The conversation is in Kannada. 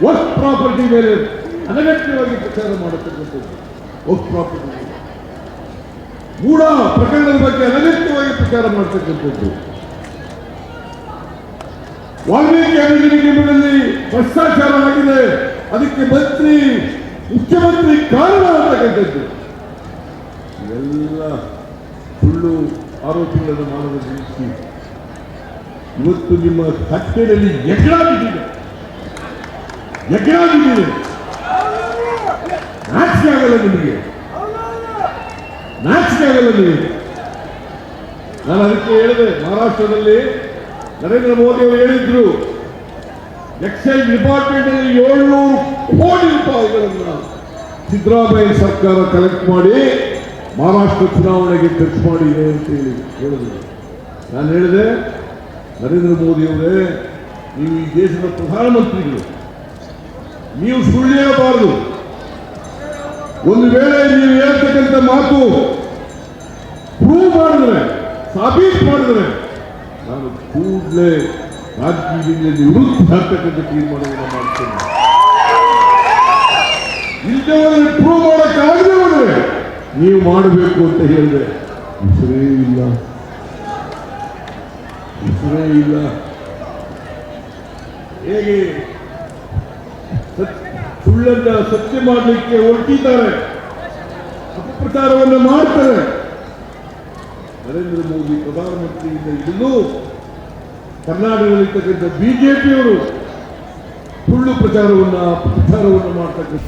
ವಕ್ಫ್ ಪ್ರಾಪರ್ಟಿ ಮೇಲೆ ಅನಗತ್ಯವಾಗಿ ಪ್ರಚಾರ ಮಾಡತಕ್ಕಂಥದ್ದು. ವಕ್ಫ್ ಪ್ರಾಪರ್ಟಿ ಮೂಢ ಪ್ರಕರಣದ ಬಗ್ಗೆ ಅನಗತ್ಯವಾಗಿ ಪ್ರಚಾರ ಮಾಡತಕ್ಕಂಥದ್ದು. ವಾಲ್ಮೀಕಿ ಅಭಿವೃದ್ಧಿ ನಿಗಮದಲ್ಲಿ ಭ್ರಷ್ಟಾಚಾರ ಆಗಿದೆ, ಅದಕ್ಕೆ ಮುಖ್ಯಮಂತ್ರಿ ಕಾರಣ ಅಂತಕ್ಕಂಥದ್ದು. ಇವೆಲ್ಲ ಸುಳ್ಳು ಆರೋಪಗಳನ್ನು ಮಾಡುವ ನಿಲ್ಲಿಸಿ ಇವತ್ತು ನಿಮ್ಮ ಕಟ್ಟೆಯಲ್ಲಿ ಎಗರಾಗಿದ್ದೀರಿ. ನಾಚಿಕೆ ಆಗಲ್ಲ ನಿಮಗೆ, ನಾಚಿಕೆ ಆಗಲ್ಲ ನಿಮಗೆ. ನಾನು ಅದಕ್ಕೆ ಹೇಳಿದೆ, ಮಹಾರಾಷ್ಟ್ರದಲ್ಲಿ ನರೇಂದ್ರ ಮೋದಿ ಅವರು ಹೇಳಿದ್ರು, ಎಕ್ಸೈಸ್ ಡಿಪಾರ್ಟ್ಮೆಂಟ್ ಅಲ್ಲಿ 700 ಕೋಟಿ ರೂಪಾಯಿಗಳನ್ನು ಸಿದ್ದರಾಮಯ್ಯ ಸರ್ಕಾರ ಕಲೆಕ್ಟ್ ಮಾಡಿ ಮಹಾರಾಷ್ಟ್ರ ಚುನಾವಣೆಗೆ ಖರ್ಚು ಮಾಡಿದೆ ಅಂತ ಹೇಳಿದ್ರು. ನಾನು ಹೇಳಿದೆ, ನರೇಂದ್ರ ಮೋದಿ ಅವರೇ, ನೀವು ಈ ದೇಶದ ಪ್ರಧಾನಮಂತ್ರಿಗಳು, ನೀವು ಸುಳ್ಳು ಹೇಳಬಾರದು. ಒಂದು ವೇಳೆ ನೀವು ಹೇಳ್ತಕ್ಕಂಥ ಮಾತು ಪ್ರೂವ್ ಮಾಡಿದ್ರೆ, ಸಾಬೀತು ಮಾಡಿದ್ರೆ, ನಾನು ಕೂಡಲೇ ರಾಜಕೀಯದಿಂದ ನಿವೃತ್ತಿ ಆಗ್ತಕ್ಕಂಥ ತೀರ್ಮಾನವನ್ನು ಮಾಡ್ತೇನೆ. ಇಲ್ಲದವರನ್ನು ಪ್ರೂವ್ ಮಾಡೋಕ್ಕಾಗದೆ ಹೋದರೆ ನೀವು ಮಾಡಬೇಕು ಅಂತ ಹೇಳಿದೆ. ಹೆಸರೇ ಇಲ್ಲ. ಹೇಗೆ ಸುಳ್ಳನ್ನ ಸತ್ಯ ಮಾಡಲಿಕ್ಕೆ ಹೊರಟಿದ್ದಾರೆ, ಅಪಪ್ರಚಾರವನ್ನು ಮಾಡ್ತಾರೆ. ನರೇಂದ್ರ ಮೋದಿ ಪ್ರಧಾನಮಂತ್ರಿಯಿಂದ ಹಿಡಿದು ಕರ್ನಾಟಕದಲ್ಲಿರ್ತಕ್ಕಂಥ ಬಿಜೆಪಿಯವರು ಸುಳ್ಳು ಪ್ರಚಾರವನ್ನು ಮಾಡ್ತಕ್ಕಂಥ